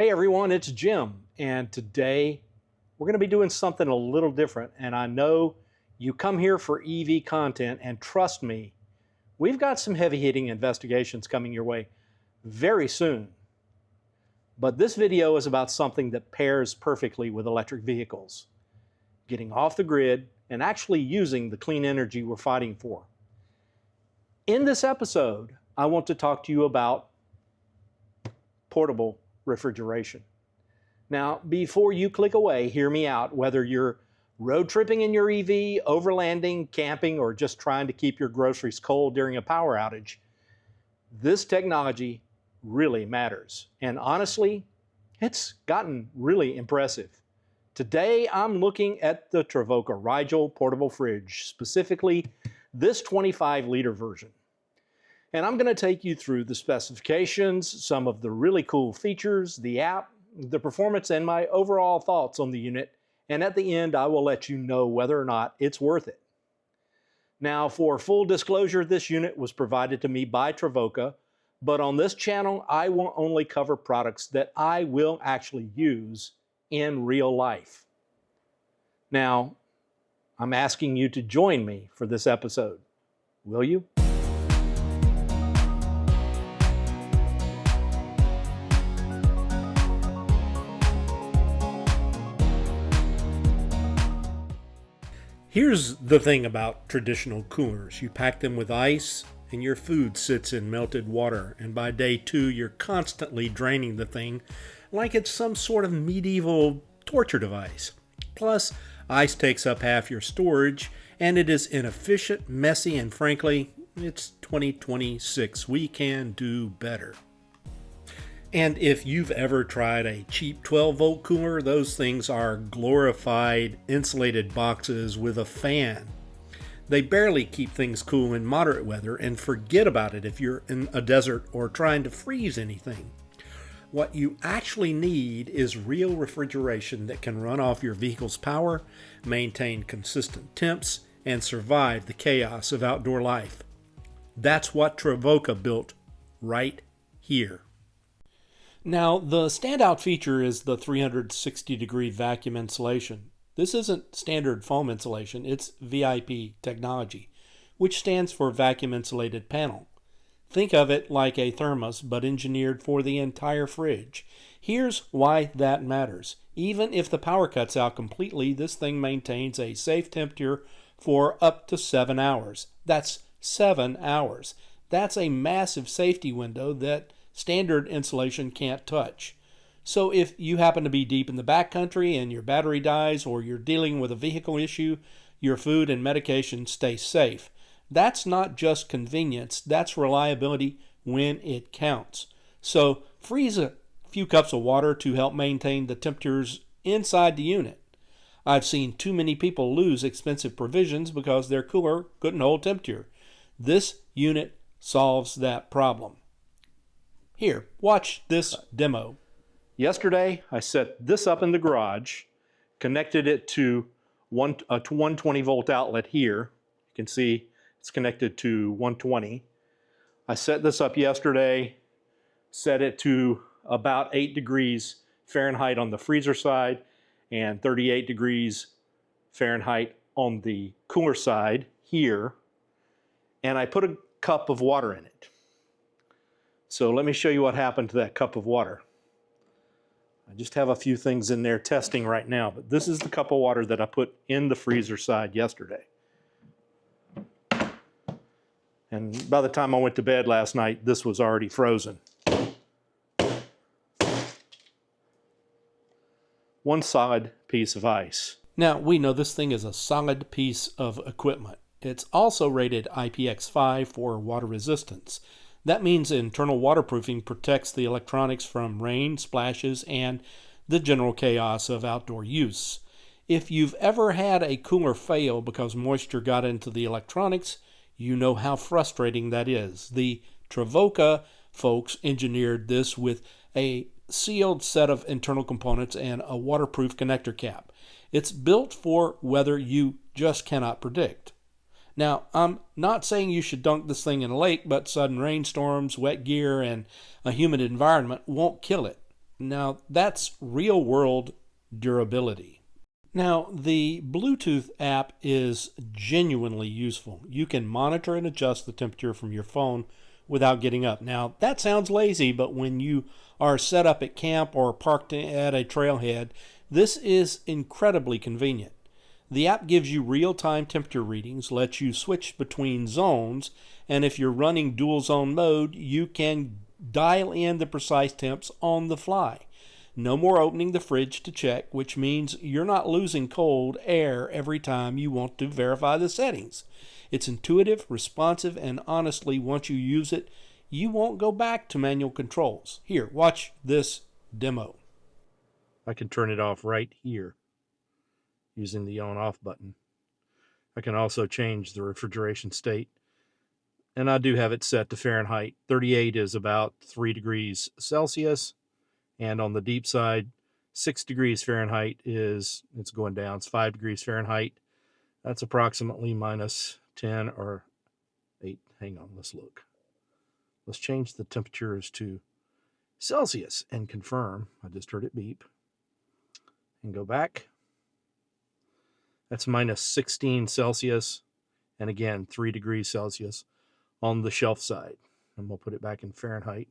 Hey everyone, it's Jim, and today we're going to be doing something a little different. And I know you come here for EV content, and trust me, we've got some heavy-hitting investigations coming your way very soon. But this video is about something that pairs perfectly with electric vehicles, getting off the grid and actually using the clean energy we're fighting for. In this episode, I want to talk to you about portable refrigeration. Now, before you click away, hear me out. Whether you're road tripping in your EV, overlanding, camping, or just trying to keep your groceries cold during a power outage, this technology really matters. And honestly, it's gotten really impressive. Today, I'm looking at the Travoca Rigel portable fridge, specifically this 25-liter version. And I'm going to take you through the specifications, some of the really cool features, the app, the performance, and my overall thoughts on the unit. And at the end, I will let you know whether or not it's worth it. Now, for full disclosure, this unit was provided to me by Travoca, but on this channel, I will only cover products that I will actually use in real life. Now, I'm asking you to join me for this episode. Will you? Here's the thing about traditional coolers. You pack them with ice and your food sits in melted water, and by day 2 you're constantly draining the thing like it's some sort of medieval torture device. Plus, ice takes up half your storage and it is inefficient, messy, and frankly, it's 2026. We can do better. And if you've ever tried a cheap 12-volt cooler, those things are glorified insulated boxes with a fan. They barely keep things cool in moderate weather, and forget about it if you're in a desert or trying to freeze anything. What you actually need is real refrigeration that can run off your vehicle's power, maintain consistent temps, and survive the chaos of outdoor life. That's what Travoca built right here. Now, the standout feature is the 360-degree vacuum insulation. This isn't standard foam insulation, it's VIP technology, which stands for Vacuum Insulated Panel. Think of it like a thermos, but engineered for the entire fridge. Here's why that matters. Even if the power cuts out completely, this thing maintains a safe temperature for up to 7 hours. That's 7 hours. That's a massive safety window that standard insulation can't touch. So if you happen to be deep in the backcountry and your battery dies, or you're dealing with a vehicle issue, your food and medication stay safe. That's not just convenience, that's reliability when it counts. So freeze a few cups of water to help maintain the temperatures inside the unit. I've seen too many people lose expensive provisions because their cooler couldn't hold temperature. This unit solves that problem. Here, watch this demo. Yesterday, I set this up in the garage, connected it to a 120-volt outlet here. You can see it's connected to 120. I set this up yesterday, set it to about 8 degrees Fahrenheit on the freezer side and 38 degrees Fahrenheit on the cooler side here, and I put a cup of water in it. So let me show you what happened to that cup of water. I just have a few things in there testing right now, but this is the cup of water that I put in the freezer side yesterday. And by the time I went to bed last night, this was already frozen. One solid piece of ice. Now, we know this thing is a solid piece of equipment. It's also rated IPX5 for water resistance. That means internal waterproofing protects the electronics from rain, splashes, and the general chaos of outdoor use. If you've ever had a cooler fail because moisture got into the electronics, you know how frustrating that is. The Travoca folks engineered this with a sealed set of internal components and a waterproof connector cap. It's built for weather you just cannot predict. Now, I'm not saying you should dunk this thing in a lake, but sudden rainstorms, wet gear, and a humid environment won't kill it. Now, that's real world durability. Now, the Bluetooth app is genuinely useful. You can monitor and adjust the temperature from your phone without getting up. Now, that sounds lazy, but when you are set up at camp or parked at a trailhead, this is incredibly convenient. The app gives you real-time temperature readings, lets you switch between zones, and if you're running dual zone mode, you can dial in the precise temps on the fly. No more opening the fridge to check, which means you're not losing cold air every time you want to verify the settings. It's intuitive, responsive, and honestly, once you use it, you won't go back to manual controls. Here, watch this demo. I can turn it off right here using the on-off button. I can also change the refrigeration state, and I do have it set to Fahrenheit. 38 is about 3 degrees Celsius, and on the deep side, 6 degrees Fahrenheit it's going down. It's 5 degrees Fahrenheit. That's approximately minus 10 or 8. Hang on, let's look. Let's change the temperatures to Celsius and confirm. I just heard it beep. And go back. That's minus 16 Celsius, and again, 3 degrees Celsius on the shelf side. And we'll put it back in Fahrenheit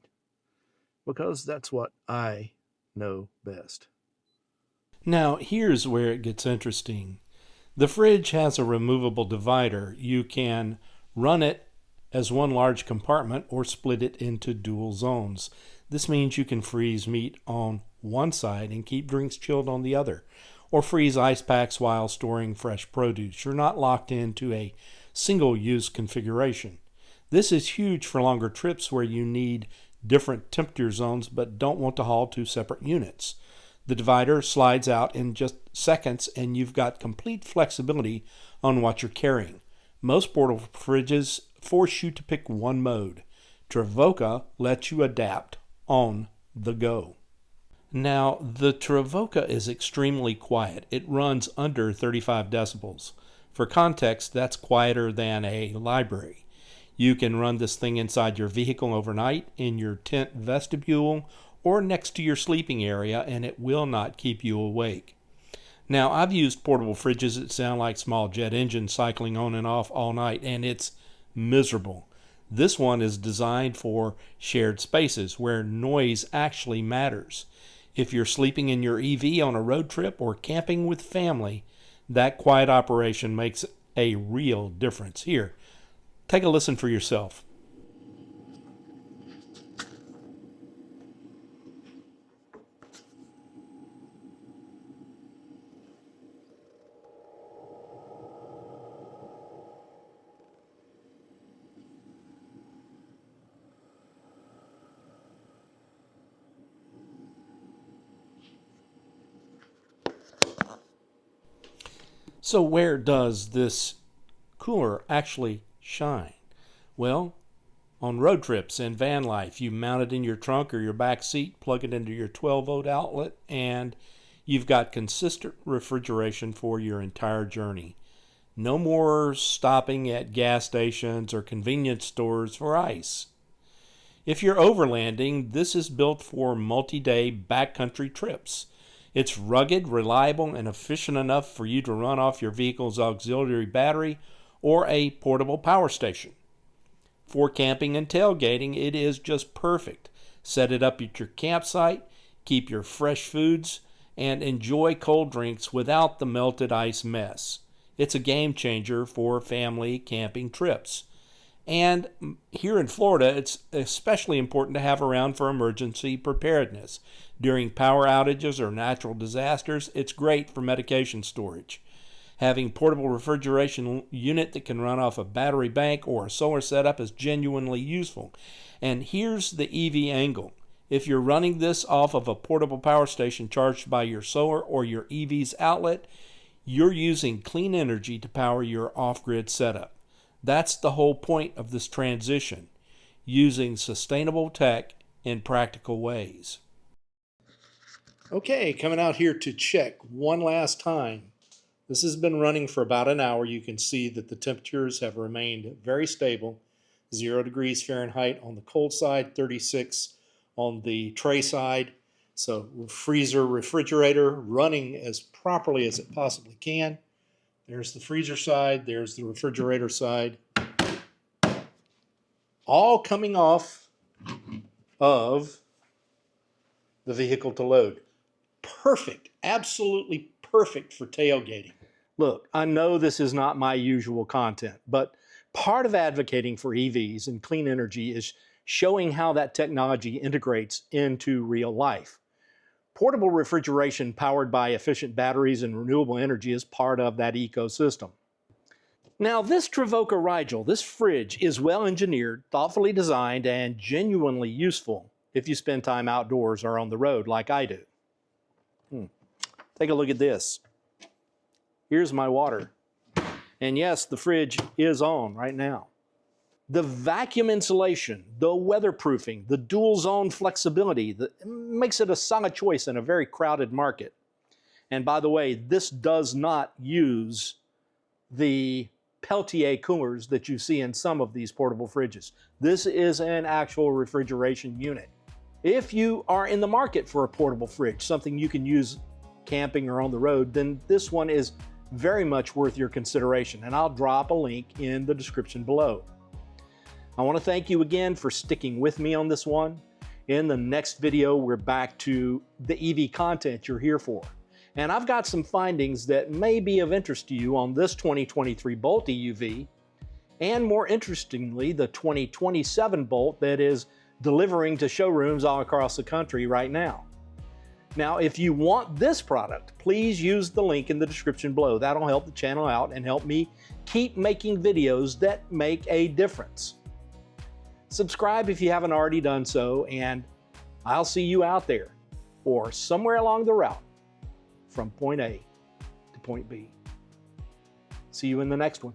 because that's what I know best. Now, here's where it gets interesting. The fridge has a removable divider. You can run it as one large compartment or split it into dual zones. This means you can freeze meat on one side and keep drinks chilled on the other, or freeze ice packs while storing fresh produce. You're not locked into a single-use configuration. This is huge for longer trips where you need different temperature zones but don't want to haul two separate units. The divider slides out in just seconds and you've got complete flexibility on what you're carrying. Most portable fridges force you to pick one mode. Travoca lets you adapt on the go. Now, the Travoca is extremely quiet. It runs under 35 decibels. For context, that's quieter than a library. You can run this thing inside your vehicle overnight, in your tent vestibule, or next to your sleeping area, and it will not keep you awake. Now, I've used portable fridges that sound like small jet engines cycling on and off all night, and it's miserable. This one is designed for shared spaces where noise actually matters. If you're sleeping in your EV on a road trip or camping with family, that quiet operation makes a real difference. Here, take a listen for yourself. So where does this cooler actually shine? Well, on road trips and van life, you mount it in your trunk or your back seat, plug it into your 12-volt outlet, and you've got consistent refrigeration for your entire journey. No more stopping at gas stations or convenience stores for ice. If you're overlanding, this is built for multi-day backcountry trips. It's rugged, reliable, and efficient enough for you to run off your vehicle's auxiliary battery or a portable power station. For camping and tailgating, it is just perfect. Set it up at your campsite, keep your fresh foods, and enjoy cold drinks without the melted ice mess. It's a game changer for family camping trips. And here in Florida, it's especially important to have around for emergency preparedness. During power outages or natural disasters, it's great for medication storage. Having portable refrigeration unit that can run off a battery bank or a solar setup is genuinely useful. And here's the EV angle. If you're running this off of a portable power station charged by your solar or your EV's outlet, you're using clean energy to power your off-grid setup. That's the whole point of this transition, using sustainable tech in practical ways. Okay, coming out here to check one last time. This has been running for about an hour. You can see that the temperatures have remained very stable. 0 degrees Fahrenheit on the cold side, 36 on the tray side, So freezer, refrigerator running as properly as it possibly can. There's the freezer side, there's the refrigerator side. All coming off of the vehicle to load. Perfect, absolutely perfect for tailgating. Look, I know this is not my usual content, but part of advocating for EVs and clean energy is showing how that technology integrates into real life. Portable refrigeration powered by efficient batteries and renewable energy is part of that ecosystem. Now, this Travoca Rigel, this fridge, is well engineered, thoughtfully designed, and genuinely useful if you spend time outdoors or on the road like I do. Take a look at this. Here's my water. And yes, the fridge is on right now. The vacuum insulation, the weatherproofing, the dual zone flexibility, makes it a solid choice in a very crowded market. And by the way, this does not use the Peltier coolers that you see in some of these portable fridges. This is an actual refrigeration unit. If you are in the market for a portable fridge, something you can use camping or on the road, then this one is very much worth your consideration, and I'll drop a link in the description below. I want to thank you again for sticking with me on this one. In the next video, we're back to the EV content you're here for. And I've got some findings that may be of interest to you on this 2023 Bolt EUV, and more interestingly, the 2027 Bolt that is delivering to showrooms all across the country right now. Now, if you want this product, please use the link in the description below. That'll help the channel out and help me keep making videos that make a difference. Subscribe if you haven't already done so, and I'll see you out there or somewhere along the route from point A to point B. See you in the next one.